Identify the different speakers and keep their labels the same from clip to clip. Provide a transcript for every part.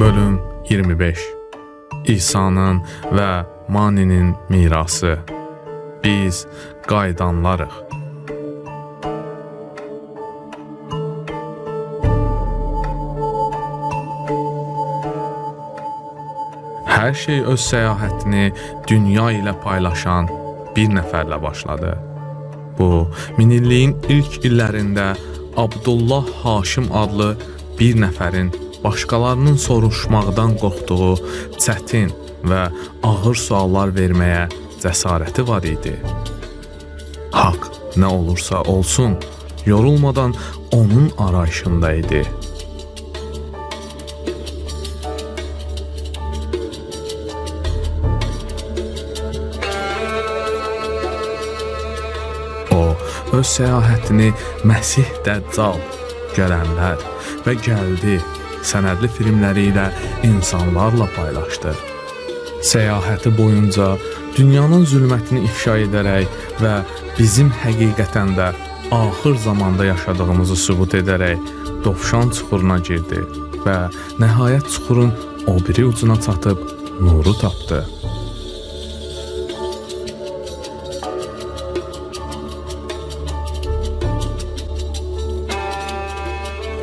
Speaker 1: Bölüm 25. İsa'nın və Maninin mirası. Biz qaydanlarıq. Hər şey öz səyahətini dünya ilə paylaşan bir nəfərlə başladı. Bu, minilliyin ilk illərində Abdullah Haşim adlı bir nəfərin başqalarının soruşmaqdan qorxduğu çətin və ağır suallar verməyə cəsarəti var idi. Haqq nə olursa olsun, yorulmadan onun arayışında idi. O, öz səyahətini Məsih Dəccal, gələnlər və gəldi sənədli filmləri ilə insanlarla paylaşdı. Səyahəti boyunca dünyanın zülmətini ifşa edərək və bizim həqiqətən də axır zamanda yaşadığımızı sübut edərək Dovşan çuxuruna girdi və nəhayət çuxurun o biri ucuna çatıb nuru tapdı.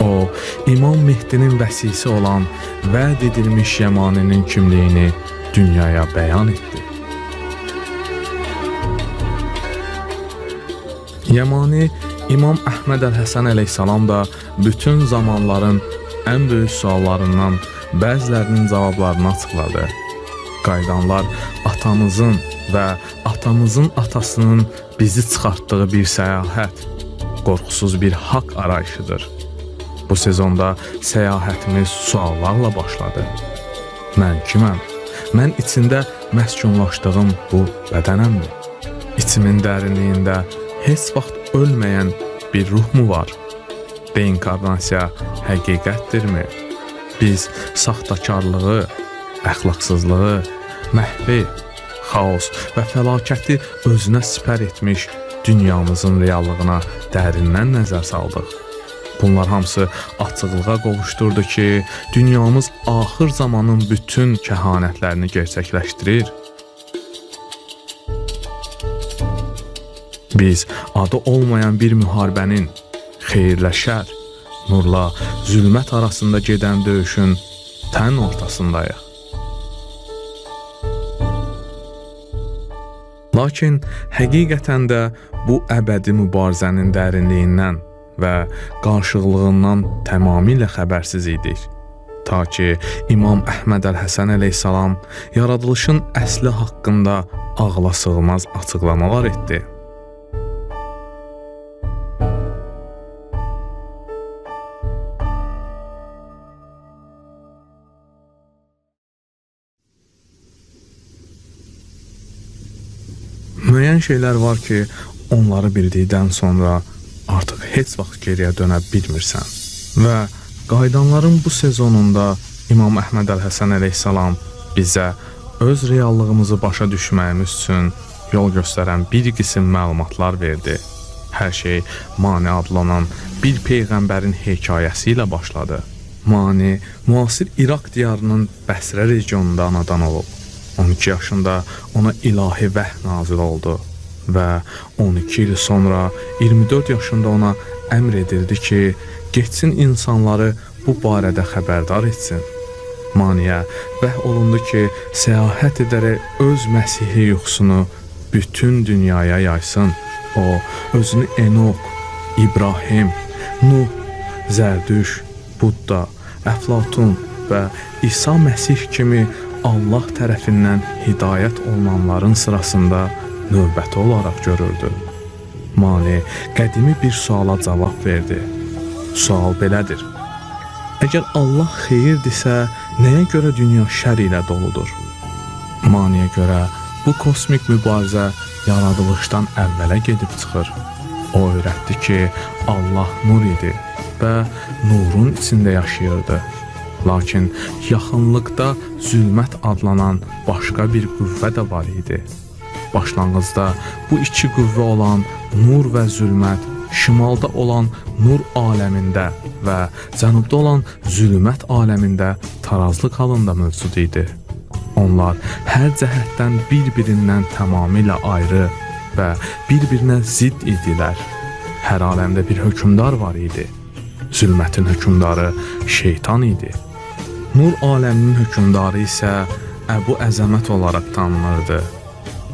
Speaker 1: O, İmam Mehdinin vəsisi olan vəd edilmiş Yəmaninin kimliyini dünyaya bəyan etdi. Yəmani, İmam Əhməd Əl-Həsən əleyhissalam da bütün zamanların ən böyük suallarından bəzilərinin cavablarını açıqladı. Qaydanlar atamızın və atamızın atasının bizi çıxartdığı bir səyahət, qorxusuz bir haqq arayışıdır. Bu sezonda səyahətimiz suallarla başladı. Mən kiməm? Mən içində məskunlaşdığım bu bədənəmmi? İçimin dərinliyində heç vaxt ölməyən bir ruh mu var? Reinkarnasiya həqiqətdirmi? Biz saxtakarlığı, əxlaqsızlığı, məhvi, xaos və fəlakəti özünə sipər etmiş dünyamızın reallığına dərindən nəzər saldıq. Bunlar hamısı açıqlığa qovuşturdu ki, dünyamız axır zamanın bütün kəhanətlərini gerçəkləşdirir. Biz adı olmayan bir müharibənin, xeyirlə şər, nurla zülmət arasında gedən döyüşün tən ortasındayıq. Lakin həqiqətən də bu əbədi mübarizənin dərinliyindən və qarşılığından tamamilə xəbərsiz idik. Ta ki, İmam Əhməd Əl-Həsən əleyhissalam yaradılışın əsli haqqında ağla sığmaz açıqlamalar etdi. Müəyyən şeylər var ki, onları bildikdən sonra artıq heç vaxt geriyə dönə bilmirsən. Və qaydanların bu sezonunda İmam Əhməd Əl-Həsən əleyhissalam bizə öz reallığımızı başa düşməyimiz üçün yol göstərən bir qisim məlumatlar verdi. Hər şey Mani adlanan bir peyğəmbərin hekayəsi ilə başladı. Mani, müasir İraq diyarının Bəsrə regionunda anadan olub. 12 yaşında ona ilahi vəhy nazil oldu və 12 il sonra 24 yaşında ona əmr edildi ki, getsin insanları bu barədə xəbərdar etsin. Maniyə vəhy olundu ki, səyahət edərək öz Məsihi yuxusunu bütün dünyaya yaysın. O, özünü Enok, İbrahim, Nuh, Zərdüş, Budda, Əflatun və İsa Məsih kimi Allah tərəfindən hidayət olunanların sırasında növbəti olaraq görürdü. Mani qədimi bir suala cavab verdi. Sual belədir: əgər Allah xeyirdirsə, nəyə görə dünya şər ilə doludur? Maniyə görə bu kosmik mübarizə yaradılışdan əvvələ gedib çıxır. O öyrətdi ki, Allah nur idi və nurun içində yaşayırdı. Lakin yaxınlıqda zülmət adlanan başqa bir qüvvə də var idi. Başlanğıcda bu iki qüvvə olan nur və zülmət şimalda olan nur aləmində və cənubda olan zülmət aləmində tarazlıq halında mövcud idi. Onlar hər cəhətdən bir-birindən tamamilə ayrı və bir-birinə zidd idilər. Hər aləmdə bir hökmdar var idi. Zülmətin hökmdarı şeytan idi. Nur aləminin hökmdarı isə Əbu Əzəmət olaraq tanınırdı.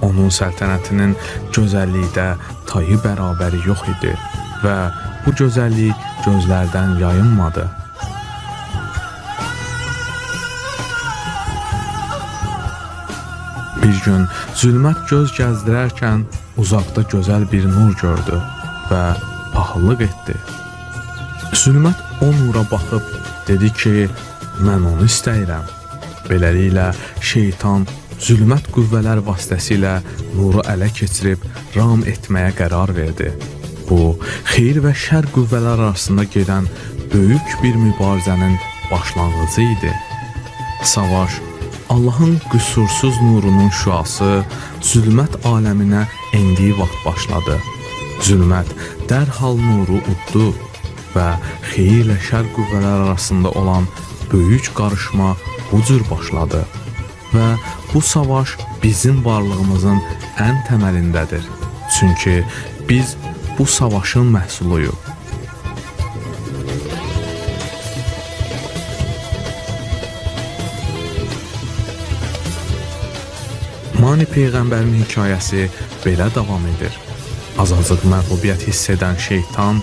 Speaker 1: Onun səltənətinin gözəllikdə tayı bərabəri yox idi və bu gözəllik gözlərdən yayınmadı. Bir gün zülmət göz gəzdirərkən uzaqda gözəl bir nur gördü və paxıllıq etdi. Zülmət o nura baxıb dedi ki, mən onu istəyirəm. Beləliklə şeytan zülmət qüvvələr vasitəsilə nuru ələ keçirib ram etməyə qərar verdi. Bu, xeyir və şər qüvvələr arasında gedən böyük bir mübarizənin başlanğıcı idi. Savaş, Allahın qüsursuz nurunun şüası zülmət aləminə endiyi vaxt başladı. Zülmət dərhal nuru uddu və xeyirlə şər qüvvələr arasında olan böyük qarışma bu cür başladı. Və bu savaş bizim varlığımızın ən təməlindədir. Çünki biz bu savaşın məhsuluyuq. Mani Peyğəmbərin hekayəsi belə davam edir. Azacıq məğlubiyyət hiss edən şeytan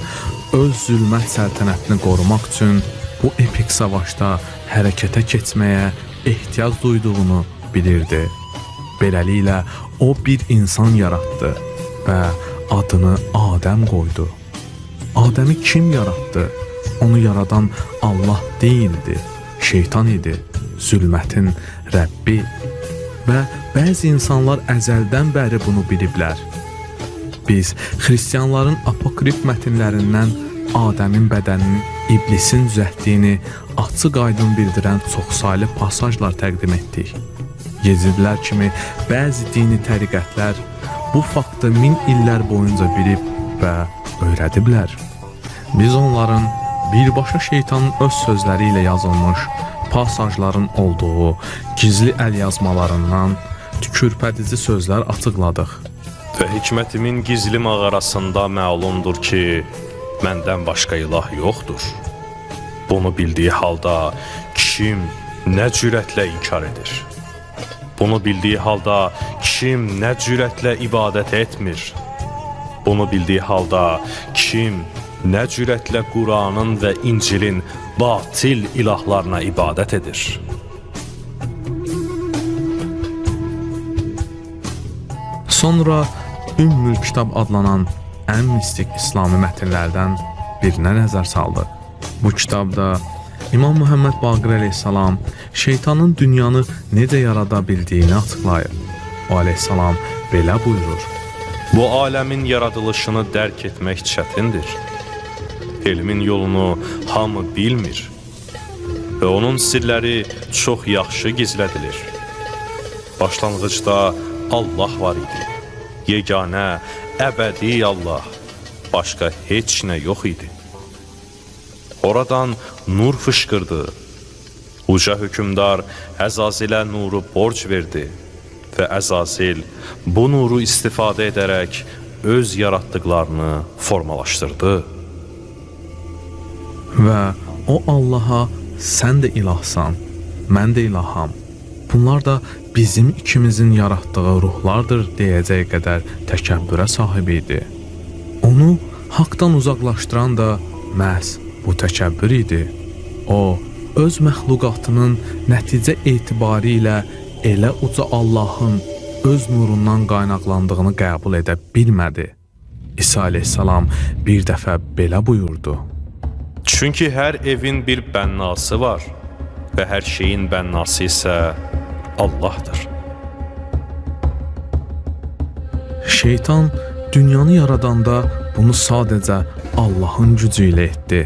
Speaker 1: öz zülmət səltənətini qorumaq üçün bu epik savaşda hərəkətə keçməyə ehtiyac duyduğunu bilirdi. Beləliklə o bir insan yaratdı və adını Adəm qoydu. Adəmi kim yaratdı? Onu yaradan Allah deyildi, şeytan idi, zülmətin Rəbbi. Və bəzi insanlar əzəldən bəri bunu biliblər. Biz xristianların apokrif mətnlərindən Adəmin bədəninin iblisin düzəltdiyini açıq aydın bildirən çoxsaylı pasajlar təqdim etdik. Yezidlər kimi bəzi dini təriqətlər bu faktı 1000 illər boyunca bilib və öyrədiblər. Biz onların birbaşa şeytanın öz sözləri ilə yazılmış pasajların olduğu gizli əl yazmalarından tükürpədici sözlər açıqladıq.
Speaker 2: Və hikmətimin gizli mağarasında məlumdur ki, məndən başqa ilah yoxdur. Bunu bildiyi halda kim nə cürətlə inkar edir? Bunu bildiyi halda kim nə cürətlə ibadət etmir? Bunu bildiyi halda kim nə cürətlə Quranın və İncilin batil ilahlarına ibadət edir?
Speaker 1: Sonra Ümmül Kitab adlanan ən mistik İslami mətnlərdən birinə nəzər saldı. Bu kitabda İmam Muhammed Baqir əleyhissalam şeytanın dünyanı necə yarada bildiyini açıqlayır. O əleyhissalam belə buyurur:
Speaker 2: Bu aləmin yaradılışını dərk etmək çətindir. Elmin yolunu hamı bilmir və onun sirləri çox yaxşı gizlədilir. Başlanğıcda Allah var idi. Yeganə, əbədi Allah, başqa heç nə yox idi. Oradan nur fışqırdı. Uca hökmdar Əzazilə nuru borc verdi və Əzazil bu nuru istifadə edərək öz yaratdıqlarını formalaşdırdı.
Speaker 1: Və o Allaha sən də ilahsan, mən də ilaham. Bunlar da bizim ikimizin yaratdığı ruhlardır deyəcək qədər təkəbbürə sahib idi. Onu haqdan uzaqlaşdıran da məhz bu təkəbbür idi. O, öz məxluqatının nəticə etibarilə elə uca Allahın öz nurundan qaynaqlandığını qəbul edə bilmədi. İsa əleyhissalam bir dəfə belə buyurdu:
Speaker 2: Çünki hər evin bir bənnası var və hər şeyin bənnası isə Allahdır.
Speaker 1: Şeytan dünyanı yaradanda bunu sadəcə Allahın gücü ilə etdi.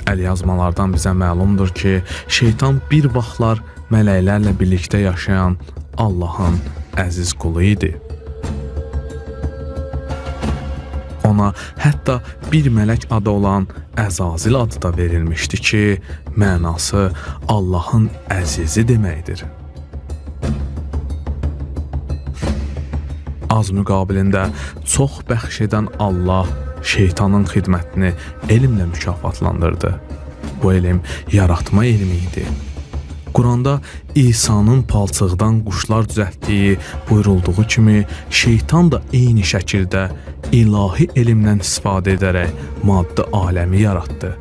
Speaker 1: Əlyazmalardan bizə məlumdur ki, şeytan bir vaxtlar mələklərlə birlikdə yaşayan Allahın əziz qulu idi. ona hətta bir mələk adı olan Əzazil adı da verilmişdi ki, mənası Allahın əzizi deməkdir. Az müqabilində çox bəxş edən Allah şeytanın xidmətini elmlə mükafatlandırdı. Bu elm yaratma elmi idi. Quranda İsa'nın palçıqdan quşlar düzəltdiyi buyurulduğu kimi şeytan da eyni şəkildə ilahi elmdən istifadə edərək maddi aləmi yaratdı.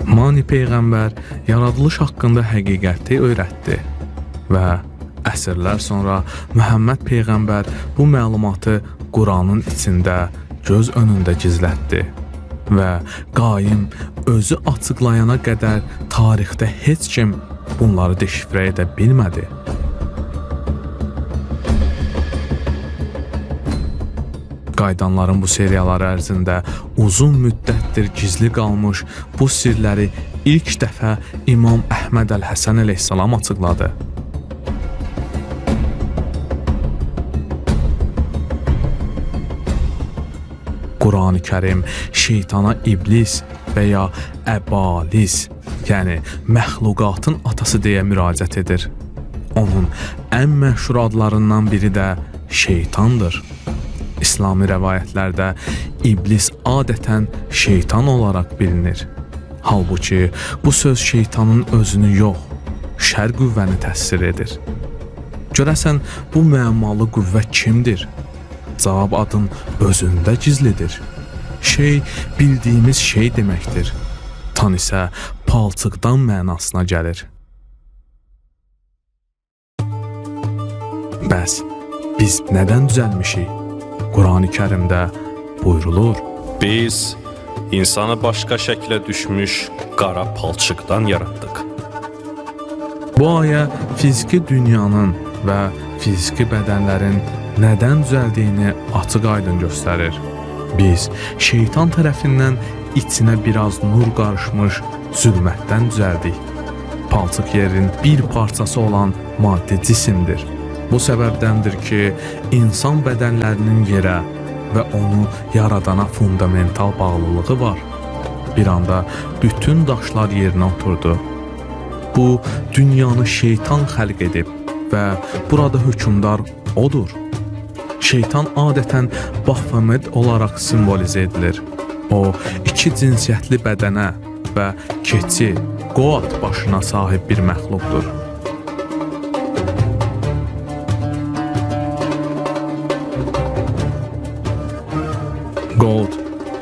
Speaker 1: Mani Peyğəmbər yaradılış haqqında həqiqəti öyrətdi və əsrlər sonra Məhəmməd Peyğəmbər bu məlumatı Quranın içində göz önündə gizlətdi və qaim özü açıqlayana qədər tarixdə heç kim bunları deşifrə edə bilmədi. Qaydanların bu seriyaları ərzində uzun müddətdir gizli qalmış bu sirləri ilk dəfə İmam Əhməd Əl-Həsən əleyhissalam açıqladı. Qurani Kərim şeytana iblis və ya əbalis, yəni məxluqatın atası deyə müraciət edir. Onun ən məşhur adlarından biri də şeytandır. İslami rəvayətlərdə iblis adətən şeytan olaraq bilinir. Halbuki bu söz şeytanın özünü yox, şər qüvvəni təsvir edir. Görəsən bu müəmmalı qüvvə kimdir? Cavab adın özündə gizlidir. Şey bildiyimiz şey deməkdir. Tan isə palçıqdan mənasına gəlir. Bəs biz nədən düzəlmişik? Qurani Kərimdə buyrulur.
Speaker 2: Biz insanı başqa şəklə düşmüş qara palçıqdan yaratdıq.
Speaker 1: Bu ayə fiziki dünyanın və fiziki bədənlərin nədən düzəldiyini açıq-aydın göstərir. Biz şeytan tərəfindən içinə biraz nur qarışmış zülmətdən düzəldik. Palçıq yerin bir parçası olan maddi cisimdir. Bu səbəbdəndir ki, insan bədənlərinin yerə və onu yaradana fundamental bağlılığı var. Bir anda bütün daşlar yerinə oturdu. Bu, dünyanı şeytan xəlq edib və burada hökmdar odur. Şeytan adətən Baphomet olaraq simvolizə edilir. O, iki cinsiyyətli bədənə və keçi, qoat başına sahib bir məxluqdur. God,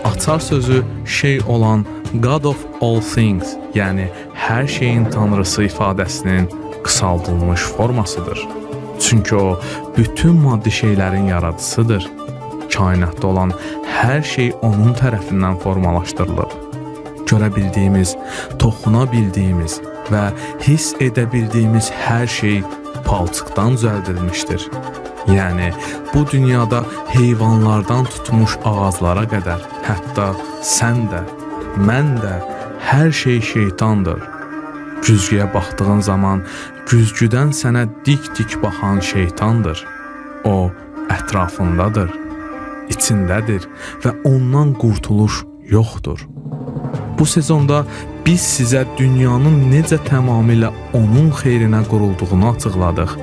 Speaker 1: açar sözü şey olan God of all things, yəni hər şeyin tanrısı ifadəsinin qısaldılmış formasıdır. Çünki o, bütün maddi şeylərin yaradıcısıdır. Kainatda olan hər şey onun tərəfindən formalaşdırılıb. Görə bildiyimiz, toxuna bildiyimiz və hiss edə bildiyimiz hər şey palçıqdan düzəldilmişdir. Yəni, bu dünyada heyvanlardan tutmuş ağaclara qədər, hətta sən də, mən də, hər şey şeytandır. Güzgüyə baxdığın zaman, güzgüdən sənə dik-dik baxan şeytandır. O, ətrafındadır, içindədir və ondan qurtuluş yoxdur. Bu sezonda biz sizə dünyanın necə tamamilə onun xeyrinə qurulduğunu açıqladıq.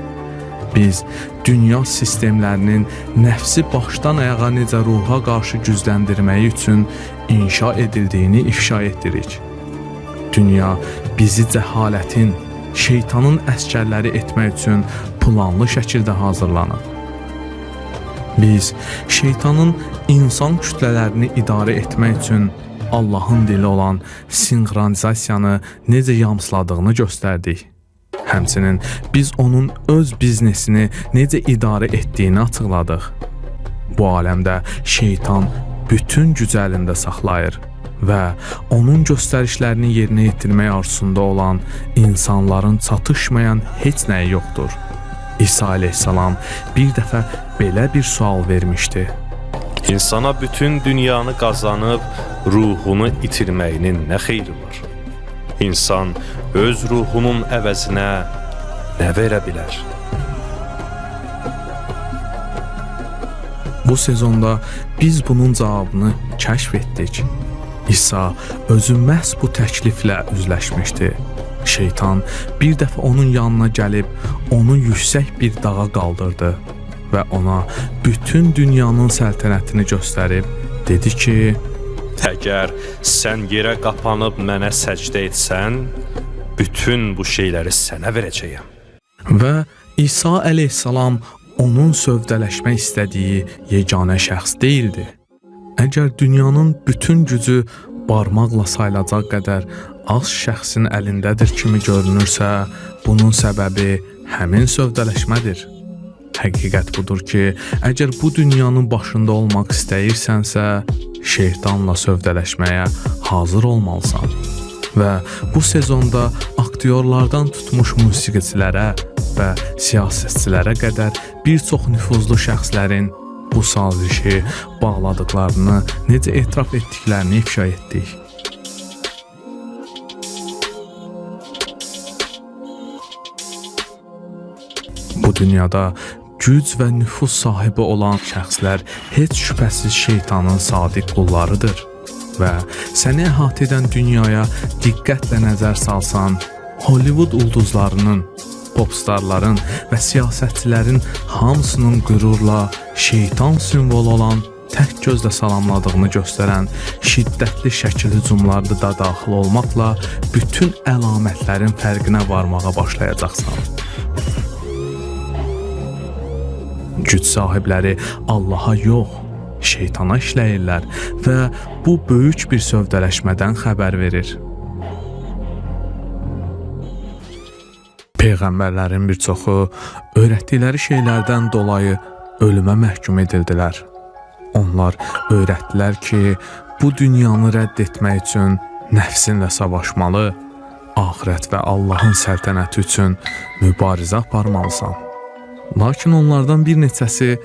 Speaker 1: Biz dünya sistemlərinin nəfsi başdan ayağa necə ruha qarşı gücləndirməyi üçün inşa edildiyini ifşa etdirik. Dünya bizi cəhalətin, şeytanın əskərləri etmək üçün planlı şəkildə hazırlanıb. Biz şeytanın insan kütlələrini idarə etmək üçün Allahın dili olan sinxronizasiyanı necə yamsıladığını göstərdik. Həmçinin biz onun öz biznesini necə idarə etdiyini açıqladıq. Bu aləmdə şeytan bütün gücü əlində saxlayır və onun göstərişlərini yerinə yetirmək arzusunda olan insanların çatışmayan heç nəyi yoxdur. İsa əleyhissalam bir dəfə belə bir sual vermişdi.
Speaker 2: İnsana bütün dünyanı qazanıb ruhunu itirməyinin nə xeyri var? İnsan öz ruhunun əvəzinə nə verə bilər?
Speaker 1: Bu sezonda biz bunun cavabını kəşf etdik. İsa özü məhz bu təkliflə üzləşmişdi. Şeytan bir dəfə onun yanına gəlib onu yüksək bir dağa qaldırdı və ona bütün dünyanın səltənətini göstərib dedi ki,
Speaker 2: Əgər sən yerə qapanıb mənə səcdə etsən, bütün bu şeyləri sənə verəcəyəm.
Speaker 1: və İsa əleyhissalam onun sövdələşmək istədiyi yeganə şəxs deyildi. Əgər dünyanın bütün gücü barmaqla sayılacaq qədər az şəxsin əlindədir kimi görünürsə, bunun səbəbi həmin sövdələşmədir. Həqiqət budur ki, əgər bu dünyanın başında olmaq istəyirsənsə, şeytanla sövdələşməyə hazır olmalısan. Və bu sezonda aktyorlardan tutmuş musiqiçilərə və siyasətçilərə qədər bir çox nüfuzlu şəxslərin bu sazişi bağladıqlarını, necə etiraf etdiklərini ifşa etdik. Bu dünyada güc və nüfuz sahibi olan şəxslər heç şübhəsiz şeytanın sadiq qullarıdır və səni əhatə edən dünyaya diqqətlə nəzər salsan, Hollywood ulduzlarının, popstarların və siyasətçilərin hamısının qürurla şeytan simvolu olan tək gözlə salamladığını göstərən şiddətli şəkil hücumları da daxil olmaqla bütün əlamətlərin fərqinə varmağa başlayacaqsan. Güc sahibləri Allaha yox, şeytana işləyirlər və bu böyük bir sövdələşmədən xəbər verir. Peyğəmbərlərin bir çoxu öyrətdikləri şeylərdən dolayı ölümə məhkum edildilər. Onlar öyrətdilər ki, bu dünyanı rədd etmək üçün nəfsinlə savaşmalı, axirət və Allahın səltənəti üçün mübarizə aparmalısan. Lakin onlardan bir neçəsi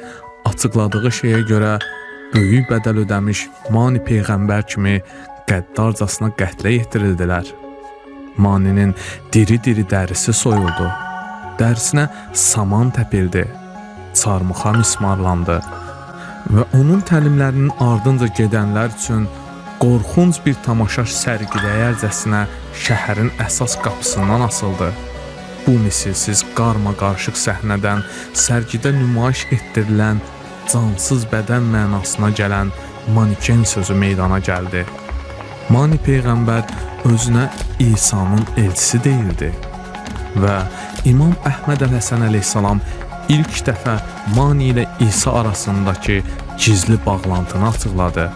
Speaker 1: açıqladığı şeyə görə böyük bədəl ödəmiş Mani Peyğəmbər kimi qəddarcasına qətlə yetirildilər. Maninin diri-diri dərisi soyuldu, dərisinə saman təpildi, çarmıxa mismarlandı və onun təlimlərinin ardınca gedənlər üçün qorxunc bir tamaşa sərgiləyərcəsinə şəhərin əsas qapısından asıldı. Bu misilsiz qarma-qarışıq səhnədən sərgidə nümayiş etdirilən cansız bədən mənasına gələn maniken sözü meydana gəldi. Mani Peyğəmbər özünə İsa'nın elçisi deyildi və İmam Əhməd Həsən əleyhissalam ilk dəfə Mani ilə İsa arasındakı gizli bağlantını açıqladı.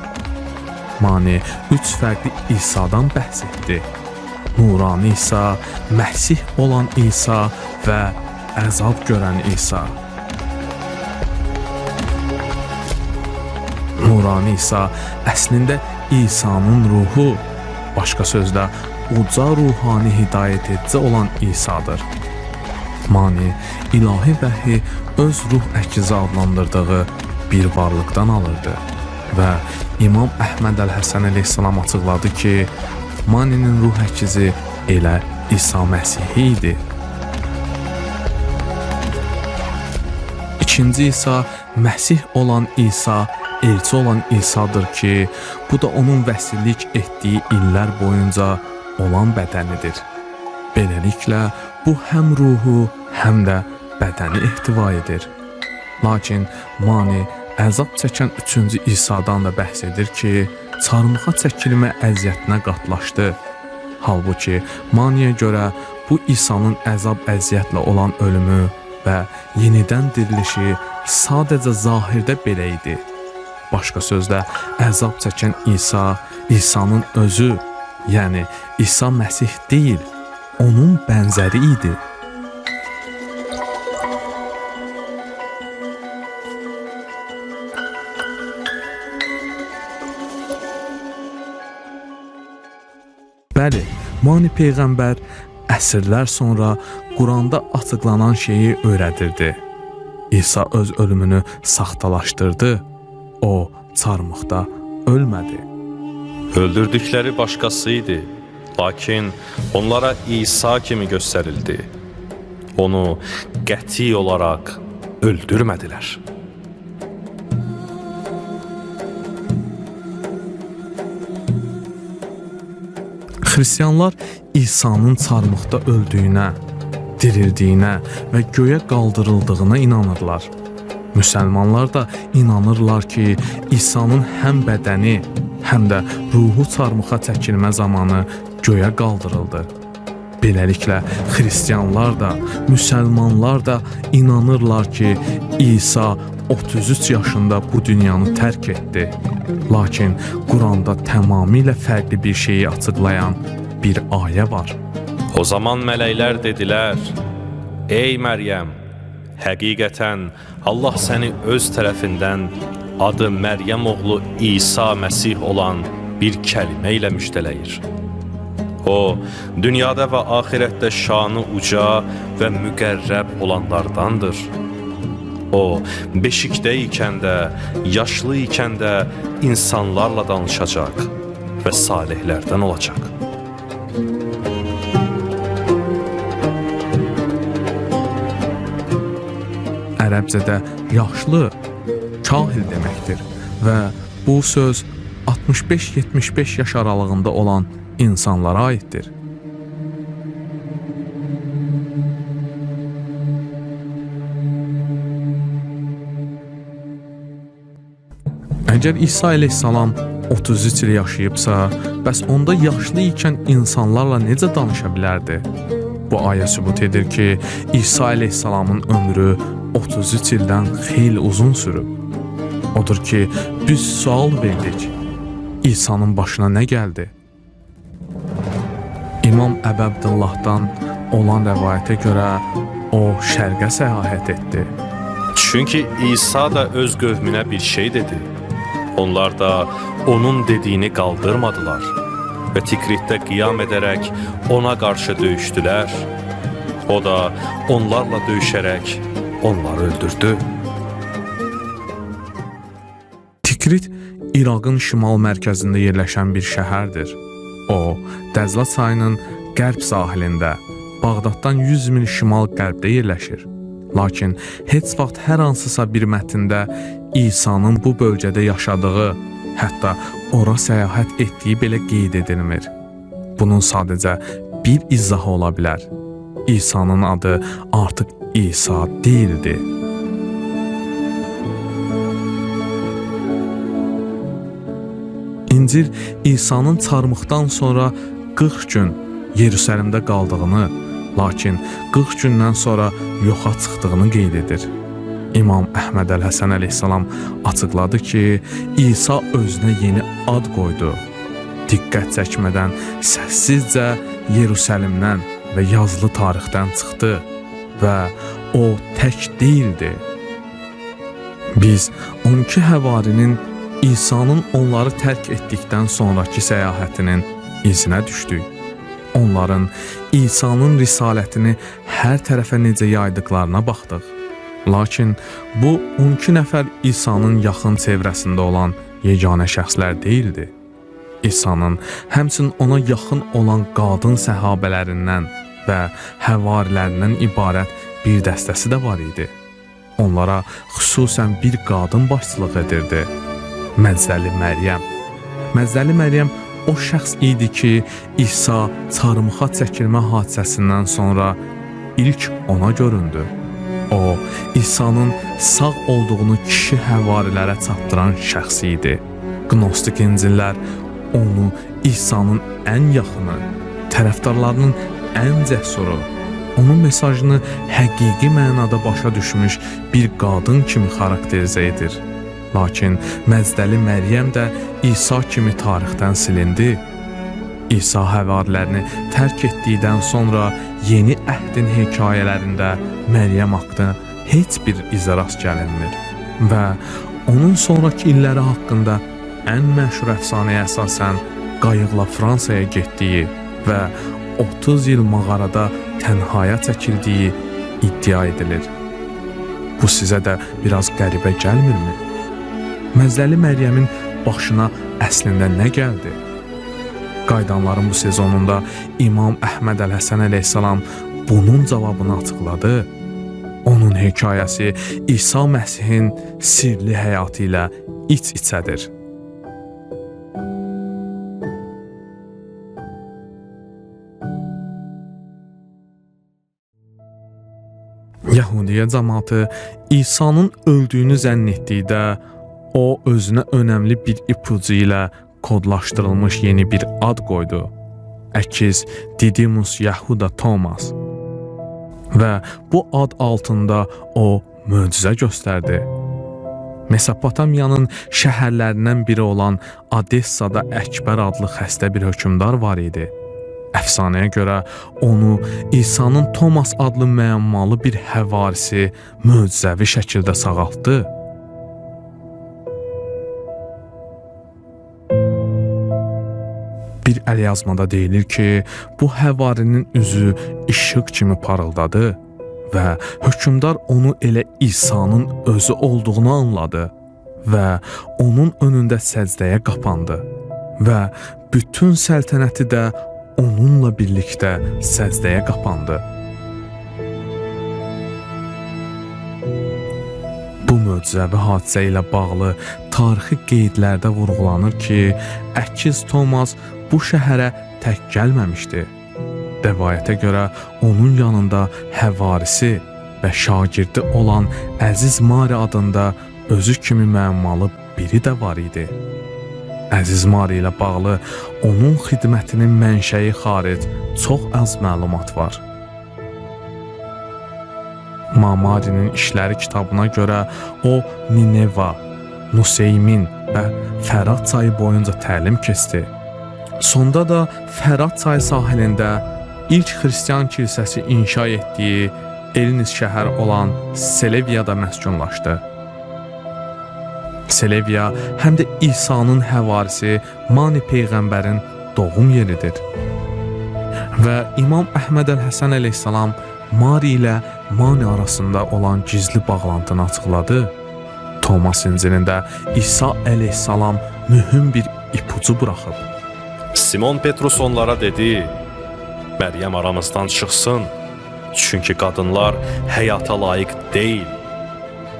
Speaker 1: Mani 3 fərqli İsa'dan bəhs etdi. Nurani İsa, Məsih olan İsa və əzab görən İsa. Nurani İsa əslində İsa'nın ruhu, başqa sözlə uca ruhani hidayət edici olan İsa'dır. Mani ilahi vəhyi öz ruh əkizi adlandırdığı bir varlıqdan alırdı və İmam Əhməd Həsən əleyhissalam açıqladı ki, Maninin ruh əkizi elə İsa Məsih idi. İkinci İsa Məsih olan İsa, elçi olan İsa'dır ki, bu da onun vəsillik etdiyi illər boyunca olan bədənidir. Beləliklə, bu həm ruhu, həm də bədəni ehtiva edir. Lakin Mani əzab çəkən 3-cü İsa'dan da bəhs edir ki, çarmıxa çəkilmə əziyyətinə qatlaşdı. Halbuki Maniyə görə bu İsa'nın əzab-əziyyətlə olan ölümü və yenidən dirilişi sadəcə zahirdə belə idi. Başqa sözlə, əzab çəkən İsa, İsa'nın özü, yəni İsa Məsih deyil, onun bənzəri idi. Bəli, Mani Peyğəmbər əsrlər sonra Quranda açıqlanan şeyi öyrədirdi. İsa öz ölümünü saxtalaşdırdı. O, çarmıxda ölmədi.
Speaker 2: Öldürdükləri başqası idi, lakin onlara İsa kimi göstərildi. Onu qəti olaraq öldürmədilər.
Speaker 1: Xristianlar İsa'nın çarmıxda öldüyünə, dirildiyinə və göyə qaldırıldığına inanırlar. Müsəlmanlar da inanırlar ki, İsa'nın həm bədəni, həm də ruhu çarmıxa çəkilmə zamanı göyə qaldırıldı. Beləliklə, xristianlar da, müsəlmanlar da inanırlar ki, İsa 33 yaşında bu dünyanı tərk etdi. Lakin Quranda tamamilə fərqli bir şeyi açıqlayan bir ayə var.
Speaker 2: O zaman mələklər dedilər: "Ey Məryəm, həqiqətən Allah səni öz tərəfindən adı Məryəm oğlu İsa Məsih olan bir kəlimə ilə müjdələyir. O, dünyada və axirətdə şanı uca və müqərrəb olanlardandır. O, beşikdə ikən də, yaşlı ikən də insanlarla danışacaq və salihlərdən olacaq."
Speaker 1: Ərəbcədə yaşlı, kahil deməkdir və bu söz 65-75 yaş aralığında olan insanlara aiddir. Əgər İsa əleyhissalam 33 il yaşayıbsa, bəs onda yaşlı ikən insanlarla necə danışa bilərdi? Bu ayə sübut edir ki, İsa əleyhissalamın ömrü 33 ildən xeyli uzun sürüb. Odur ki, biz sual verdik. İsa'nın başına nə gəldi? İmam Əbu Abdullahdan olan rəvayətə görə o şərqə səyahət etdi.
Speaker 2: Çünki İsa da öz qövmünə bir şey dedi. Onlar da onun dediyini qaldırmadılar və Tikritdə qiyam edərək ona qarşı döyüşdülər. O da onlarla döyüşərək onları öldürdü.
Speaker 1: Tikrit İraqın şimal mərkəzində yerləşən bir şəhərdir. O, Dəzla çayının qərb sahilində, Bağdaddan 100 mil şimal-qərbdə yerləşir. Lakin heç vaxt hər hansısa bir mətndə İsa'nın bu bölgədə yaşadığı, hətta ora səyahət etdiyi belə qeyd edilmir. Bunun sadəcə bir izahı ola bilər. İsa'nın adı artıq İsa deyildi. İncil İsa'nın çarmıxdan sonra 40 gün Yerusəlimdə qaldığını, lakin 40 gündən sonra yoxa çıxdığını qeyd edir. İmam Əhməd Əl-Həsən əleyhissalam açıqladı ki, İsa özünə yeni ad qoydu. Diqqət çəkmədən səssizcə Yerusəlimdən və yazılı tarixdən çıxdı və o tək deyildi. Biz 12 həvarinin İsa'nın onları tərk etdikdən sonraki səyahətinin izinə düşdük. Onların İsa'nın risalətini hər tərəfə necə yaydıqlarına baxdıq. Lakin bu 12 nəfər İsa'nın yaxın çevrəsində olan yeganə şəxslər deyildi. İsa'nın həmçinin ona yaxın olan qadın səhabələrindən və həvarilərindən ibarət bir dəstəsi də var idi. Onlara xüsusən bir qadın başçılıq edirdi. Məzdəli Məryəm. Məzdəli Məryəm o şəxs idi ki, İsa çarmıxa çəkilmə hadisəsindən sonra ilk ona göründü. O, İsa'nın sağ olduğunu kişi həvarilərə çatdıran şəxs idi. Qnostik İncillər onu İsa'nın ən yaxını, tərəfdarlarının ən cəsuru, onun mesajını həqiqi mənada başa düşmüş bir qadın kimi xarakterizə edir. Lakin Məzdəli Məryəm də İsa kimi tarixdən silindi. İsa həvarilərini tərk etdikdən sonra yeni əhdin hekayələrində Məryəm haqqında heç bir izə rast gəlinmir və onun sonraki illəri haqqında ən məşhur əfsanəyə əsasən qayıqla Fransaya getdiyi və 30 il mağarada tənhaya çəkildiyi iddia edilir. Bu sizə də biraz qəribə gəlmirmi? Məzdəli Məryəmin başına əslində nə gəldi? Qaydanların bu sezonunda İmam Əhməd Əl-Həsən əleyhissalam bunun cavabını açıqladı. Onun hekayəsi İsa Məsihin sirli həyatı ilə iç-içədir. Yəhudiyyə cəmaatı İsa'nın öldüyünü zənn etdikdə o özünə önəmli bir ipucu ilə kodlaşdırılmış yeni bir ad qoydu. Əkiz Didimus Yahuda Thomas. Və bu ad altında o möcüzə göstərdi. Mesopotamiyanın şəhərlərindən biri olan Odessada Əkbər adlı xəstə bir hökmdar var idi. Əfsanəyə görə onu İsa'nın Thomas adlı müəmmalı bir həvarisi möcüzəvi şəkildə sağaltdı. Bir əlyazmada deyilir ki, bu həvarinin üzü işıq kimi parıldadı və hökmdar onu elə İsa'nın özü olduğunu anladı və onun önündə səcdəyə qapandı və bütün səltənəti də onunla birlikdə səcdəyə qapandı. Bu möcüzəvi hadisə ilə bağlı tarixi qeydlərdə vurğulanır ki, Əkiz Thomas bu şəhərə tək gəlməmişdi. Rəvayətə görə onun yanında həvarisi və şagirdi olan Əziz Mari adında özü kimi müəmmalı biri də var idi. Əziz Mari ilə bağlı onun xidmətinin mənşəyi xaric çox az məlumat var. Mamari'nin işləri kitabına görə o Nineva, Nuseymin və Fərat çayı boyunca təlim keçdi. Sonda da Fərat çayı sahilində ilk xristian kilsəsi inşa etdiyi Elnis şəhər olan Seleviyada məskunlaşdı. Seleviya həm də İsa'nın həvarisi Mani Peyğəmbərin doğum yeridir. Və İmam Əhməd əl-Həsən əleyhissalam Mari ilə Mani arasında olan gizli bağlantını açıqladı. Thomas İncilində İsa əleyhissalam mühüm bir ipucu buraxıb.
Speaker 2: Simon Petrus onlara dedi, Məryəm aramızdan çıxsın, çünki qadınlar həyata layiq deyil.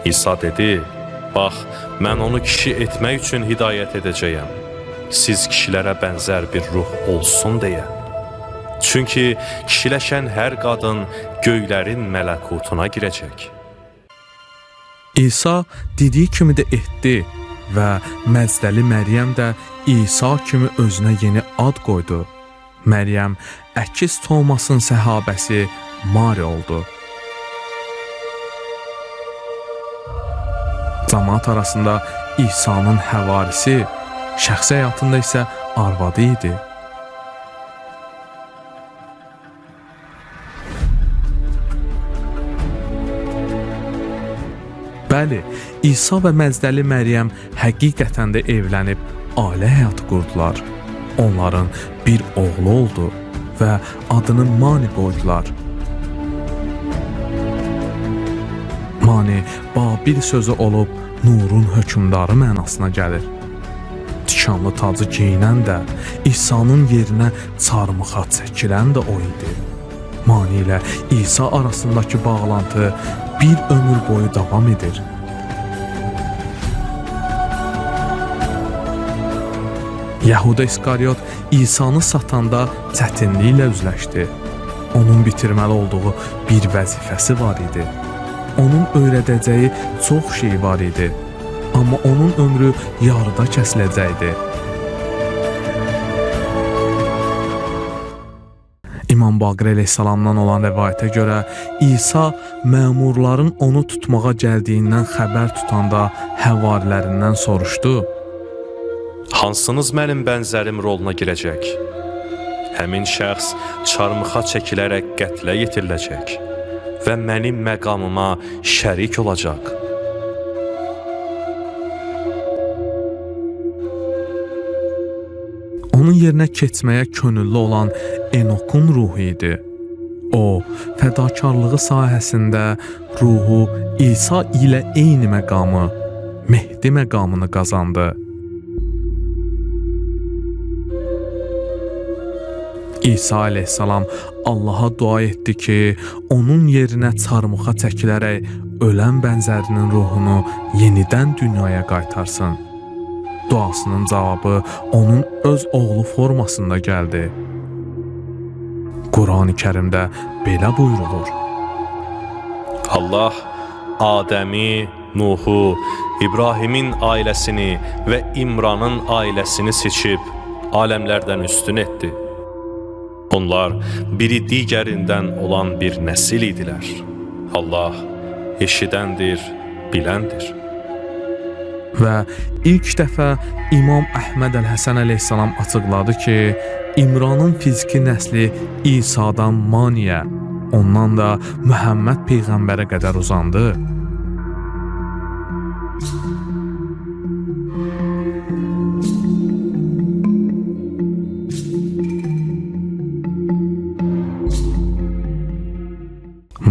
Speaker 2: İsa dedi, bax, mən onu kişi etmək üçün hidayət edəcəyəm. Siz kişilərə bənzər bir ruh olsun deyə. Çünki kişiləşən hər qadın göylərin mələkutuna girəcək.
Speaker 1: İsa dediyi kimi də etdi və Məzdəli Məryəm də İsa kimi özünə yeni ad qoydu. Məryəm Əkiz Thomasın səhabəsi Mari oldu. Cəmaət arasında İsa'nın həvarisi, şəxsi həyatında isə arvadı idi. Bəli, İsa və Məzdəli Məryəm həqiqətən də evlənib ailə həyatı qurdular. Onların bir oğlu oldu və adını Mani qoydular. Mani, Babil sözü olub nurun hökmdarı mənasına gəlir. Tikanlı tacı geyinən də, İsa'nın yerinə çarmıxa çəkilən də o idi. Mani ilə İsa arasındakı bağlantı bir ömür boyu davam edir. Yahuda İskariot İsa'nı satanda çətinliklə üzləşdi. Onun bitirməli olduğu bir vəzifəsi var idi. Onun öyrədəcəyi çox şey var idi. Amma onun ömrü yarıda kəsiləcəkdi. İmam Baqir əleyhissalamdan olan rəvayətə görə İsa məmurların onu tutmağa gəldiyindən xəbər tutanda həvarilərindən soruşdu.
Speaker 2: Hansınız mənim bənzərim roluna girəcək? Həmin şəxs çarmıxa çəkilərək qətlə yetiriləcək və mənim məqamıma şərik olacaq.
Speaker 1: Onun yerinə keçməyə könüllü olan Enokun ruhu idi. O, fədakarlığı sahəsində ruhu İsa ilə eyni məqamı, Mehdi məqamını qazandı. İsa əleyhissalam Allaha dua etdi ki, onun yerinə çarmıxa çəkilərək ölən bənzərinin ruhunu yenidən dünyaya qaytarsın. Duasının cavabı onun öz oğlu formasında gəldi. Quran-ı Kərimdə belə buyurulur.
Speaker 2: Allah Adəmi, Nuhu, İbrahimin ailəsini və İmranın ailəsini seçib aləmlərdən üstün etdi. Onlar biri digərindən olan bir nəsil idilər. Allah eşidəndir, biləndir.
Speaker 1: Və ilk dəfə İmam Əhməd Əl-Həsən əleyhissalam açıqladı ki, İmranın fiziki nəsli İsa'dan Maniyə, ondan da Məhəmməd Peyğəmbərə qədər uzandı.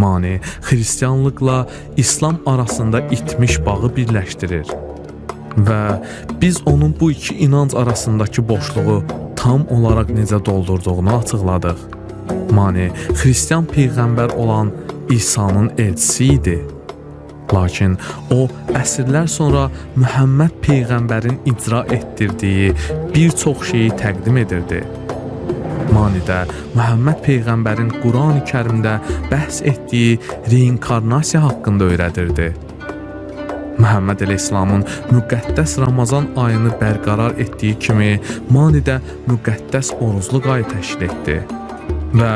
Speaker 1: Mani xristianlıqla İslam arasında itmiş bağı birləşdirir və biz onun bu iki inanc arasındakı boşluğu tam olaraq necə doldurduğunu açıqladıq. Mani xristian peyğəmbər olan İsa'nın elçisi idi. Lakin o əsrlər sonra Məhəmməd peyğəmbərin icra etdirdiyi bir çox şeyi təqdim edirdi. Manidə Məhəmməd peyğəmbərin Qurani-Kərimdə bəhs etdiyi reinkarnasiya haqqında öyrədirdi. Məhəmməd əleyhissalamın müqəddəs Ramazan ayını bərqərar etdiyi kimi Manidə müqəddəs orucluq ayı təşkil etdi və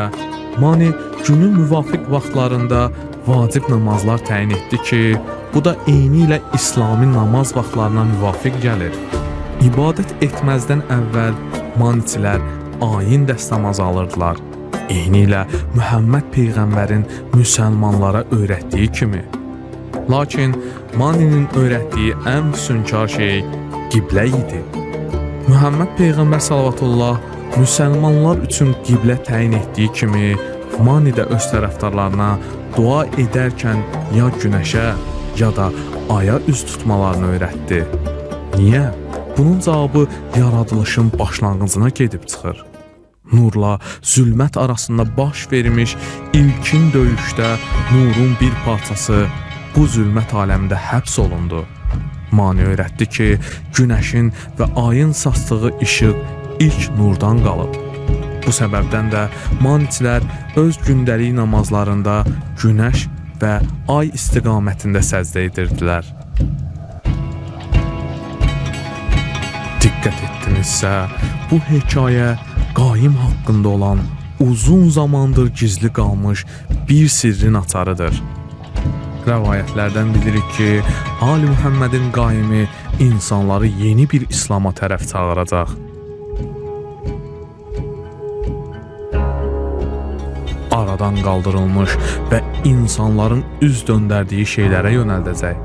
Speaker 1: Mani günün müvafiq vaxtlarında vacib namazlar təyin etdi ki, bu da eyni ilə İslami namaz vaxtlarına müvafiq gəlir. İbadət etməzdən əvvəl Manicilər ayin dəstəmazı alırdılar. Eyni ilə Məhəmməd peyğəmbərin müsəlmanlara öyrətdiyi kimi. Lakin Maninin öyrətdiyi ən füsunkar şey qiblə idi. Məhəmməd peyğəmbər salavatullah müsəlmanlar üçün qiblə təyin etdiyi kimi Mani də öz tərəfdarlarına dua edərkən ya günəşə, ya da aya üz tutmalarını öyrətdi. Niyə? Bunun cavabı yaradılışın başlanğıcına gedib çıxır. Nurla zülmət arasında baş vermiş ilkin döyüşdə nurun bir parçası bu zülmət aləmində həbs olundu. Mani öyrətdi ki, günəşin və ayın saçdığı işıq ilk nurdan qalıb. Bu səbəbdən də Manicilər öz gündəlik namazlarında günəş və ay istiqamətində səzdə edirdilər. Diqqət etdinizsə, bu hekayə qaim haqqında olan uzun zamandır gizli qalmış bir sirrin açarıdır. Rəvayətlərdən bilirik ki, Ali Muhammedin qaimi insanları yeni bir İslama tərəf çağıracaq. Aradan qaldırılmış və insanların üz döndərdiyi şeylərə yönəldəcək.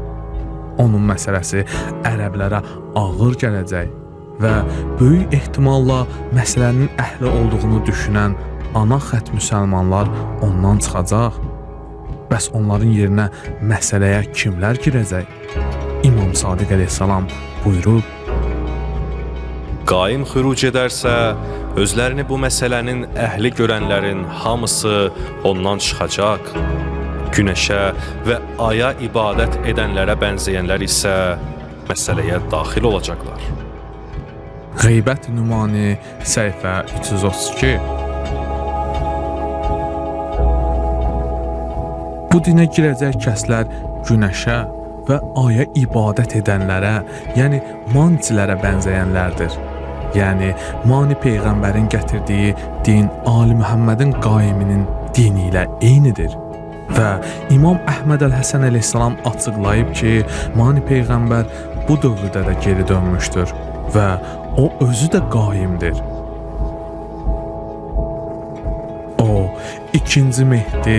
Speaker 1: Onun məsələsi ərəblərə ağır gələcək və böyük ehtimalla məsələnin əhli olduğunu düşünən ana xətt müsəlmanlar ondan çıxacaq. Bəs onların yerinə məsələyə kimlər girəcək? İmam Sadiq əleyhissalam buyurub,
Speaker 2: Qaim xüruc edərsə, özlərini bu məsələnin əhli görənlərin hamısı ondan çıxacaq. Günəşə və aya ibadət edənlərə bənzəyənlər isə məsələyə daxil olacaqlar.
Speaker 1: Qeybət Nümani səhifə 332. Bu dinə girəcək kəslər günəşə və aya ibadət edənlərə, yəni Maniclərə bənzəyənlərdir. Yəni Mani peyğəmbərin gətirdiyi din Ali Muhammedin qaiminin dini ilə eynidir. Və İmam Əhməd Əl-Həsən əleyhissalam açıqlayıb ki, Mani peyğəmbər bu dövrdə də geri dönmüşdür və o özü də qaimdir. O, ikinci Mehdi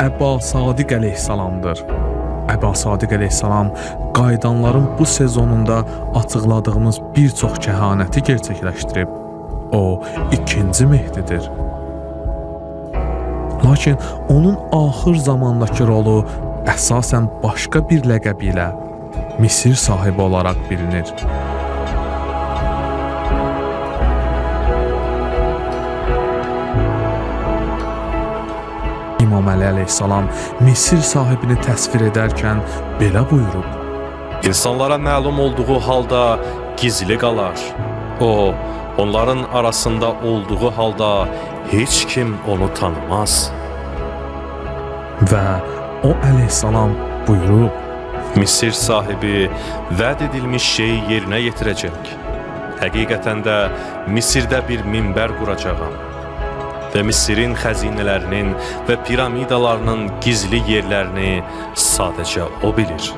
Speaker 1: Əba Sadiq əleyhissalamdır. Əba Sadiq əleyhissalam qaydanların bu sezonunda açıqladığımız bir çox kəhanəti gerçəkləşdirib. O, ikinci Mehdidir. Lakin onun axır zamandakı rolu əsasən başqa bir ləqəbi ilə Misir sahibi olaraq bilinir. İmam Əli əleyhissalam Misir sahibini təsvir edərkən belə buyurub:
Speaker 2: İnsanlara məlum olduğu halda gizli qalar. O, onların arasında olduğu halda heç kim onu tanımaz.
Speaker 1: Və o əleyhissalam buyurub:
Speaker 2: Misir sahibi vəd edilmiş şeyi yerinə yetirəcək. Həqiqətən də Misirdə bir minbər quracağam və Misirin xəzinələrinin və piramidalarının gizli yerlərini sadəcə o bilir.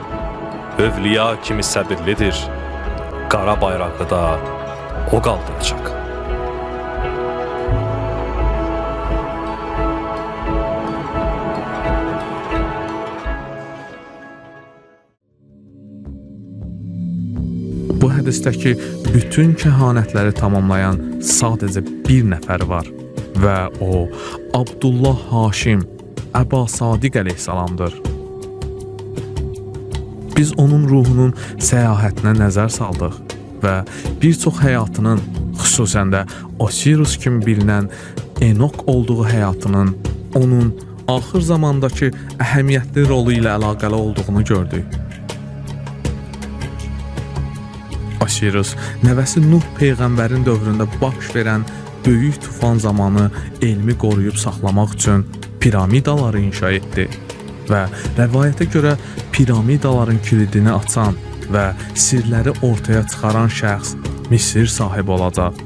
Speaker 2: Övliya kimi səbirlidir. Qara bayrağı da o qaldıracaq.
Speaker 1: Bu hədisdəki bütün kəhanətləri tamamlayan sadəcə bir nəfər var və o Abdullah Haşim Əba Sadiq əleyhissalamdır. Biz onun ruhunun səyahətinə nəzər saldıq və bir çox həyatının, xüsusən də Osirus kimi bilinən Enok olduğu həyatının onun axır zamandakı əhəmiyyətli rolu ilə əlaqəli olduğunu gördük. Osirus nəvəsi Nuh peyğəmbərin dövründə baş verən böyük tufan zamanı elmi qoruyub saxlamaq üçün piramidaları inşa etdi və rəvayətə görə piramidaların kilidini açan və sirləri ortaya çıxaran şəxs Misir sahibi olacaq.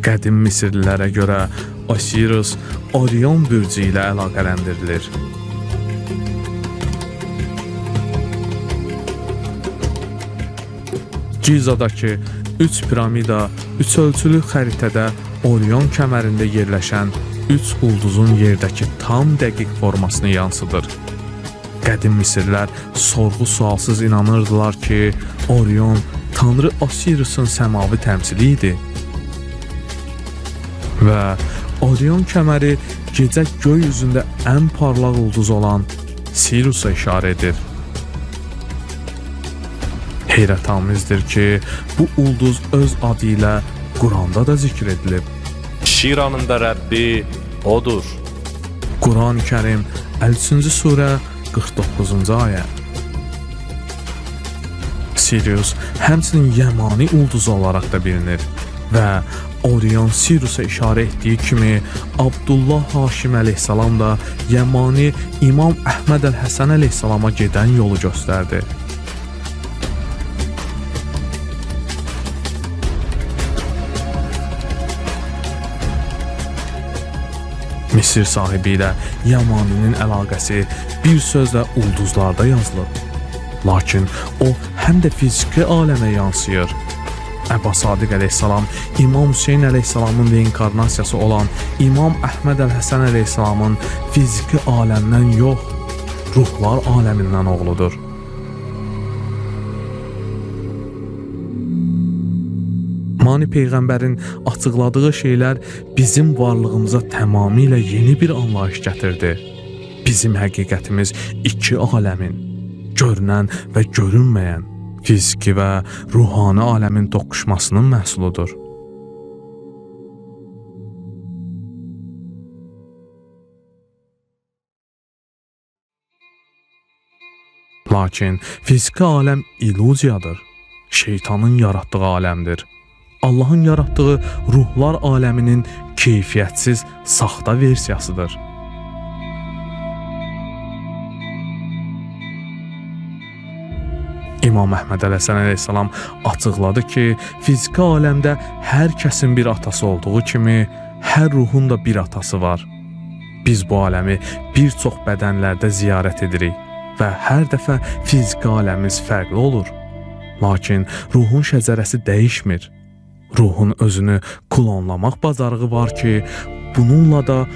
Speaker 1: Qədim Misirlilərə görə Osirus Orion bürcü ilə əlaqələndirilir. Gizadakı 3 piramida üçölçülü xəritədə Orion kəmərində yerləşən 3 ulduzun yerdəki tam dəqiq formasını yansıdır. Qədim Misirlər sorğu-sualsız inanırdılar ki, Orion Tanrı Osiris'in səmavi təmsili idi. Və Orion kəməri gecə göy üzündə ən parlaq ulduz olan Sirius'a işarə edir. Heyrətamizdir ki, bu ulduz öz adı ilə Quranda da zikr edilib.
Speaker 2: Şiranın da Rəbbi odur.
Speaker 1: Quran-ı Kərim 53-cü surə 49-cu ayə. Sirius həmçinin Yəmani ulduzu olaraq da bilinir və Orion Sirius'a işarə etdiyi kimi Abdullah Haşim əleyhissalam da Yəmani İmam Əhməd əl-Həsən əleyhissalama gedən yolu göstərdi. Misir sahibi ilə Yamaninin əlaqəsi bir sözlə ulduzlarda yazılıb. Lakin o həm də fiziki aləmə yansıyır. Əba Sadiq əleyhissalam İmam Hüseyn əleyhissalamın reinkarnasiyası olan İmam Əhməd əl-Həsən əleyhissalamın fiziki aləmdən yox, ruhlar aləmindən oğludur. Mani peyğəmbərin açıqladığı şeylər bizim varlığımıza tamamilə yeni bir anlayış gətirdi. Bizim həqiqətimiz iki aləmin, görünən və görünməyən, fiziki və ruhani aləmin toqquşmasının məhsuludur. Lakin fiziki aləm illüziyadır, şeytanın yaratdığı aləmdir. Allahın yaratdığı ruhlar aləminin keyfiyyətsiz, saxta versiyasıdır. İmam Əhməd əl-Həsən əleyhissalam açıqladı ki, fiziki aləmdə hər kəsin bir atası olduğu kimi, hər ruhun da bir atası var. Biz bu aləmi bir çox bədənlərdə ziyarət edirik və hər dəfə fiziki aləmimiz fərqli olur. Lakin ruhun şəcərəsi dəyişmir. Ruhun özünü klonlamaq bacarığı var ki, bununla da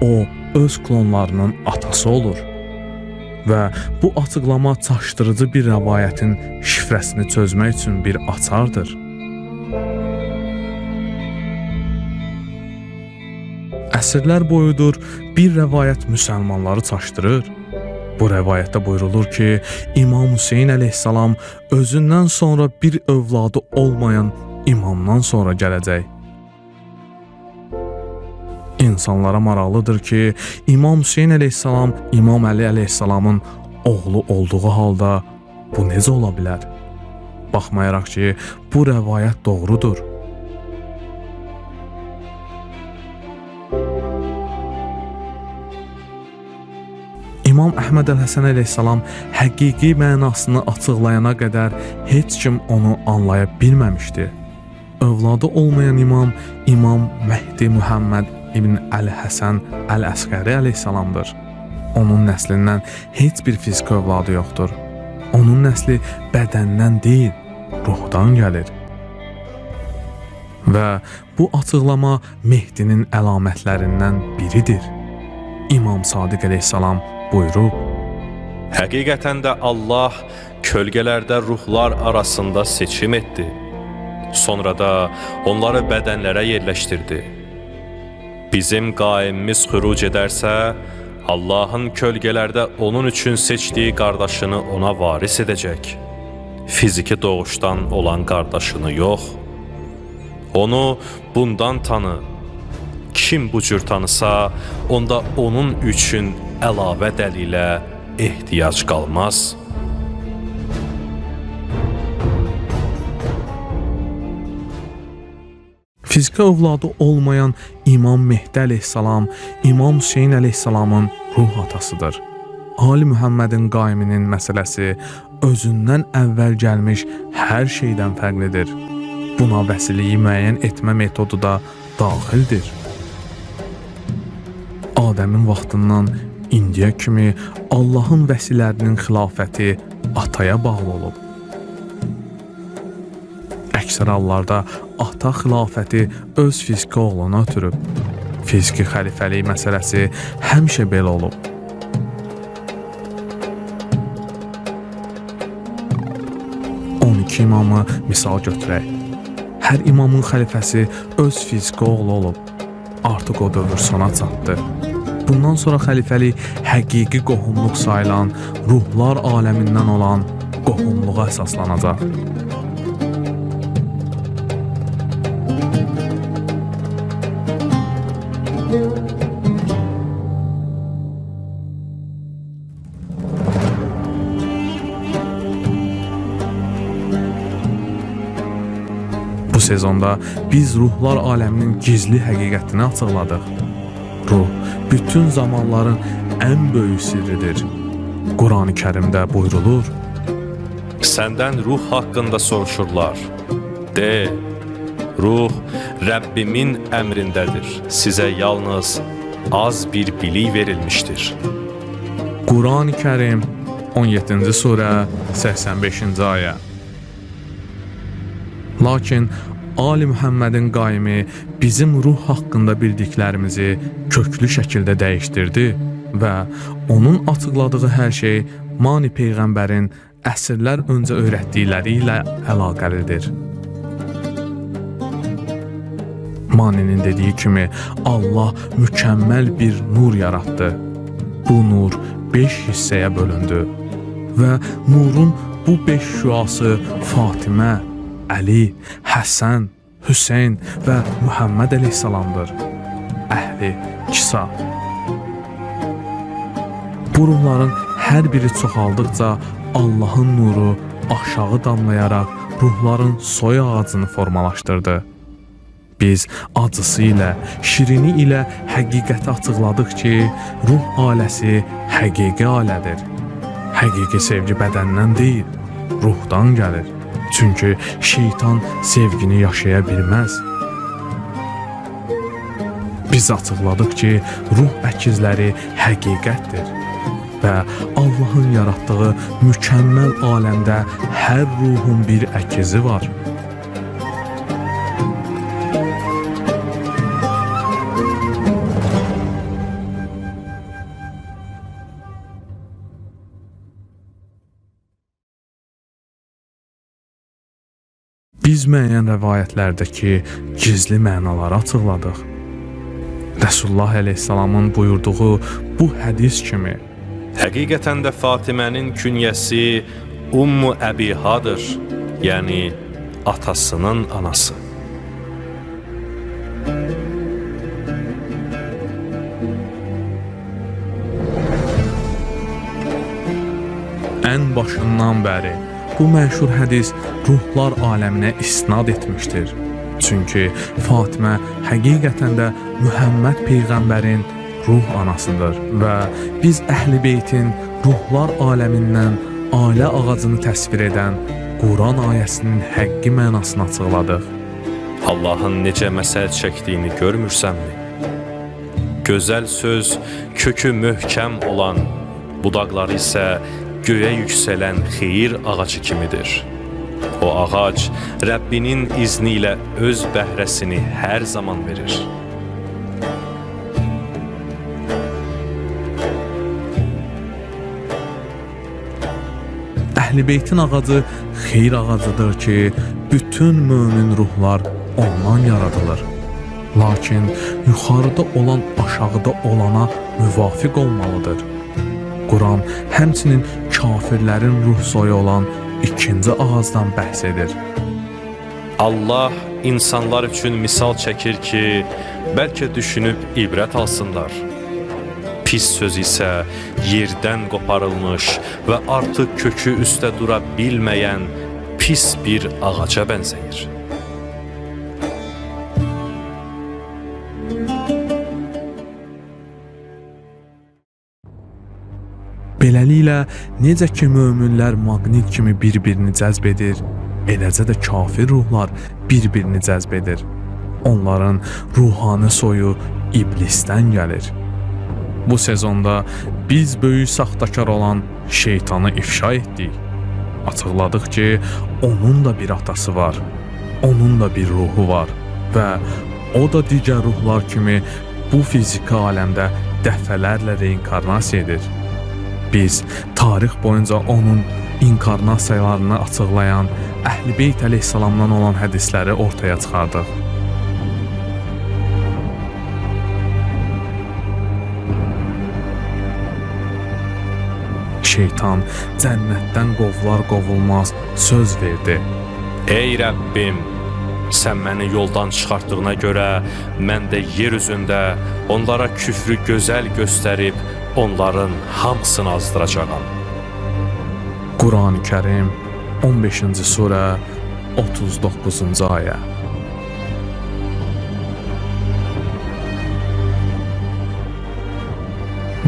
Speaker 1: o öz klonlarının atası olur. Və bu açıqlama çaşdırıcı bir rəvayətin şifrəsini çözmək üçün bir açardır. Əsrlər boyudur bir rəvayət müsəlmanları çaşdırır. Bu rəvayətdə buyurulur ki, İmam Hüseyn əleyhissalam özündən sonra bir övladı olmayan imamdan sonra gələcək. İnsanlara maraqlıdır ki, İmam Hüseyn əleyhissalam İmam Əli əleyhissalamın oğlu olduğu halda bu necə ola bilər? Baxmayaraq ki, bu rəvayət doğrudur. İmam İmam Əhməd Əl-Həsən əleyhissalam həqiqi mənasını açıqlayana qədər heç kim onu anlaya bilməmişdi. Övladı olmayan İmam Mehdi Muhammed İbn Əl-Həsən Əl-Əsqəri əleyhissalamdır. Onun nəslindən heç bir fiziki övladı yoxdur. Onun nəsli bədəndən deyil, ruhdan gəlir. Və bu açıqlama Mehdinin əlamətlərindən biridir. İmam Sadiq əleyhissalam buyurub:
Speaker 2: Həqiqətən də Allah kölgələrdə ruhlar arasında seçim etdi. Sonra da onları bədənlərə yerləşdirdi. Bizim qaimimiz xüruc edərsə, Allahın kölgələrdə onun üçün seçdiyi qardaşını ona varis edəcək. Fiziki doğuşdan olan qardaşını yox. Onu bundan tanı. Kim bu cür tanısa, onda onun üçün əlavə dəlilə ehtiyac qalmaz.
Speaker 1: Fiziki övladı olmayan İmam Mehdi əleyhissalam, İmam Hüseyn əleyhissalamın ruh atasıdır. Ali Muhammedin qaiminin məsələsi özündən əvvəl gəlmiş hər şeydən fərqlidir. Buna vəsiliyi müəyyən etmə metodu da daxildir. Adəmin vaxtından indiyə kimi Allahın vəsilərinin xilafəti ataya bağlı olub. Əksər hallarda ata xilafəti öz fiziki oğluna ötürüb. Fiziki xəlifəlik məsələsi həmişə belə olub. İmamı misal götürək. Hər imamın xəlifəsi öz fiziki oğlu olub. Artıq o dövr sona çatdı. Bundan sonra xəlifəlik həqiqi qohumluq sayılan, ruhlar aləmindən olan qohumluğa əsaslanacaq. Bu sezonda biz ruhlar aləminin gizli həqiqətini açıqladıq. Ruh bütün zamanların ən böyük sirridir. Qurani Kərimdə buyrulur:
Speaker 2: Səndən ruh haqqında soruşurlar. De, ruh Rəbbimin əmrindədir. Sizə yalnız az bir bilik verilmişdir.
Speaker 1: Qurani Kərim 17-ci surə 85-ci ayə. Lakin Ali Muhammedin qaimi bizim ruh haqqında bildiklərimizi köklü şəkildə dəyişdirdi və onun açıqladığı hər şey Mani Peyğəmbərin əsrlər öncə öyrətdikləri ilə əlaqəlidir. Mani'nin dediği kimi Allah mükəmməl bir nur yaratdı. Bu nur 5 hissəyə bölündü və nurun bu 5 şüası Fatimə, Əli, Həsən, Hüseyn və Muhammed əleyhissalamdır. Əhli kisa. Bu ruhların hər biri çoxaldıqca Allahın nuru aşağı damlayaraq ruhların soy ağacını formalaşdırdı. Biz acısı ilə, şirini ilə həqiqəti açıqladıq ki, ruh aləsi həqiqi alədir. Həqiqi sevgi bədəndən deyil, ruhdan gəlir. Çünki şeytan sevgini yaşaya bilməz. Biz açıqladıq ki, ruh əkizləri həqiqətdir və Allahın yaratdığı mükəmməl aləmdə hər ruhun bir əkizi var. Biz müəyyən rəvayətlərdəki gizli mənaları açıqladıq. Rəsulullah əleyhissalamın buyurduğu bu hədis kimi:
Speaker 2: Həqiqətən də Fatimənin künyəsi Ummu Əbihadır, yəni atasının anası. Ən başından bəri bu məşhur hədis ruhlar aləminə isnad etmişdir. Çünki Fatimə həqiqətən də Muhammed Peyğəmbərin
Speaker 1: ruh anasıdır və biz Əhl-i Beytin ruhlar aləmindən ailə ağacını təsvir edən Quran ayəsinin həqqi mənasını açıqladıq.
Speaker 2: Allahın necə məsəl çəkdiyini görmürsənmi? Gözəl söz kökü möhkəm olan, budaqları isə göyə yüksələn xeyir ağacı kimidir. O ağac Rəbbinin izni ilə öz bəhrəsini hər zaman verir.
Speaker 1: Əhl-i Beytin ağacı xeyir ağacıdır ki, bütün mömin ruhlar ondan yaradılır. Lakin yuxarıda olan aşağıda olana müvafiq olmalıdır. Quran həmçinin kafirlərin ruh soyu olan ikinci ağacdan bəhs edir.
Speaker 2: Allah insanlar üçün misal çəkir ki, bəlkə düşünüb ibrət alsınlar. Pis söz isə yerdən qoparılmış və artıq kökü üstə dura bilməyən pis bir ağaca bənzəyir.
Speaker 1: Beləliklə, necə ki möminlər maqnit kimi bir-birini cəzb edir, eləcə də kafir ruhlar bir-birini cəzb edir. Onların ruhani soyu iblisdən gəlir. Bu sezonda biz böyük saxtakar olan şeytanı ifşa etdik. Açıqladıq ki, onun da bir atası var, onun da bir ruhu var və o da digər ruhlar kimi bu fiziki aləmdə dəfələrlə reinkarnasiya edir. Biz tarix boyunca onun inkarnasiyalarını açıqlayan Əhl-i Beyt əleyhissalamdan olan hədisləri ortaya çıxardıq. Şeytan cənnətdən qovlar qovulmaz söz verdi.
Speaker 2: Ey Rəbbim, sən məni yoldan çıxartdığına görə mən də yer üzündə onlara küfrü gözəl göstərib onların hamısını azdıracağam.
Speaker 1: Quran-ı Kərim 15-ci surə 39-cu ayə.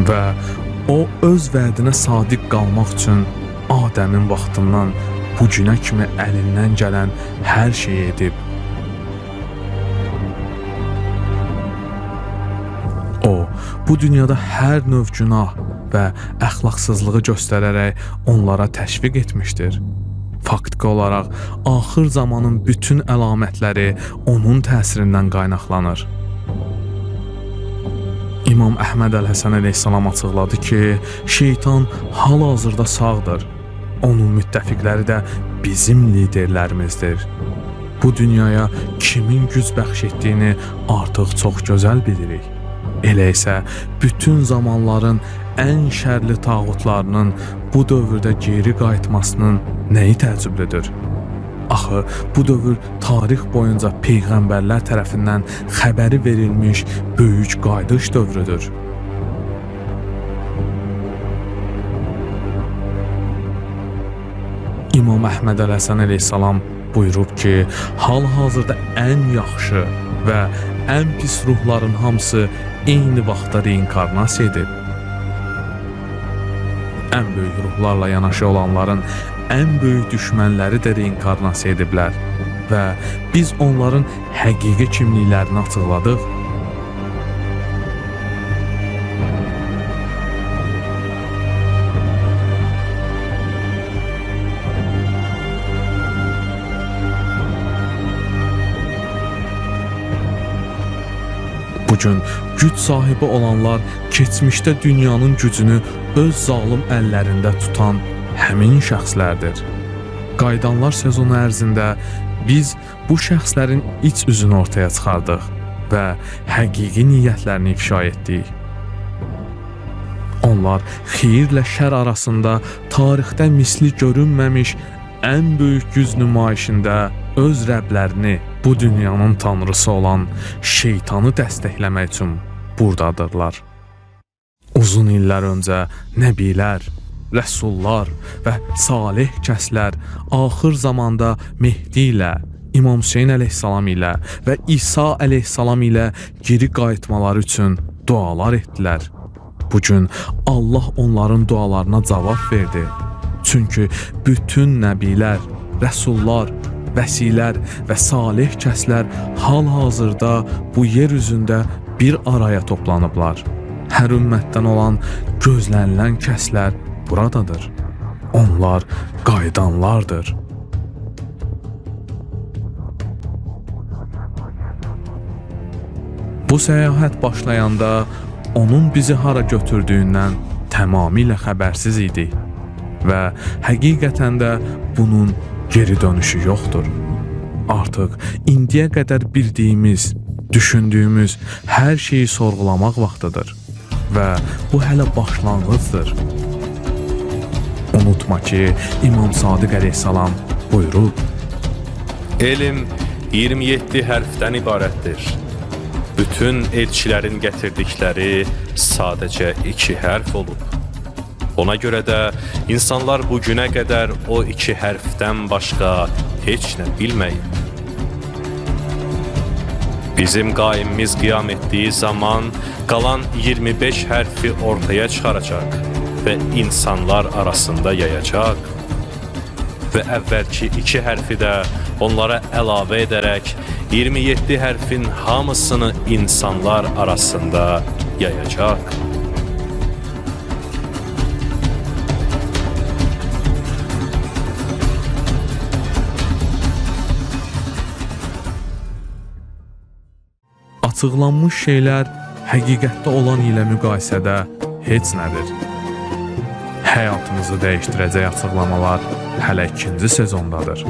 Speaker 1: Və o öz vədinə sadiq qalmaq üçün Adəmin vaxtından bu günə kimi əlindən gələn hər şeyi edib. O, bu dünyada hər növ günah və əxlaqsızlığı göstərərək onlara təşviq etmişdir. Faktiki olaraq, axır zamanın bütün əlamətləri onun təsirindən qaynaqlanır. İmam Əhməd Əl-Həsən əleyhissalam açıqladı ki, şeytan hal-hazırda sağdır. Onun müttəfiqləri də bizim liderlərimizdir. Bu dünyaya kimin güc bəxş etdiyini artıq çox gözəl bilirik. Elə isə bütün zamanların ən şərli tağutlarının bu dövrdə geri qayıtmasının nəyi təəccüblüdür? Axı bu dövr tarix boyunca peyğəmbərlər tərəfindən xəbəri verilmiş böyük qayıdış dövrüdür. İmam Əhməd Əl-Həsən əleyhissalam buyurub ki, hal-hazırda ən yaxşı və ən pis ruhların hamısı eyni vaxtda reinkarnasiya edib. Ən böyük ruhlarla yanaşı olanların ən böyük düşmənləri də reinkarnasiya ediblər və biz onların həqiqi kimliklərini açıqladıq. Bugün güc sahibi olanlar keçmişdə dünyanın gücünü öz zalım əllərində tutan həmin şəxslərdir. Qayıdanlar sezonu ərzində biz bu şəxslərin iç üzünü ortaya çıxardıq və həqiqi niyyətlərini ifşa etdik. Onlar xeyirlə şər arasında tarixdə misli görünməmiş ən böyük güc nümayişində öz rəblərini, bu dünyanın tanrısı olan şeytanı dəstəkləmək üçün buradadırlar. Uzun illər öncə nəbilər, rəsullar və salih kəslər axır zamanda Mehdi ilə, İmam Hüseyn əleyhissalam ilə və İsa əleyhissalam ilə geri qayıtmaları üçün dualar etdilər. Bu gün Allah onların dualarına cavab verdi. Çünki bütün nəbilər, rəsullar, vəsilər və salih kəslər hal-hazırda bu yer üzündə bir araya toplanıblar. Hər ümmətdən olan gözlənilən kəslər buradadır. Onlar qayıdanlardır. Bu səyahət başlayanda onun bizi hara götürdüyündən tamamilə xəbərsiz idi və həqiqətən də bunun geri dönüşü yoxdur. Artıq indiyə qədər bildiyimiz, düşündüyümüz hər şeyi sorğulamaq vaxtıdır və bu hələ başlanğıcdır. Unutma ki, İmam Sadiq əleyhissalam buyurub:
Speaker 2: Elm 27 hərfdən ibarətdir. Bütün elçilərin gətirdikləri sadəcə 2 hərf olub. Ona görə də insanlar bu günə qədər o 2 hərfdən başqa heç nə bilməyib. Bizim qaimimiz qiyam etdiyi zaman qalan 25 hərfi ortaya çıxaracaq və insanlar arasında yayacaq. Və əvvəlki 2 hərfi də onlara əlavə edərək 27 hərfin hamısını insanlar arasında yayacaq.
Speaker 1: Açıqlanmış şeylər həqiqətdə olan ilə müqayisədə heç nədir. Həyatımızı dəyişdirəcək açıqlamalar hələ 2-ci sezondadır.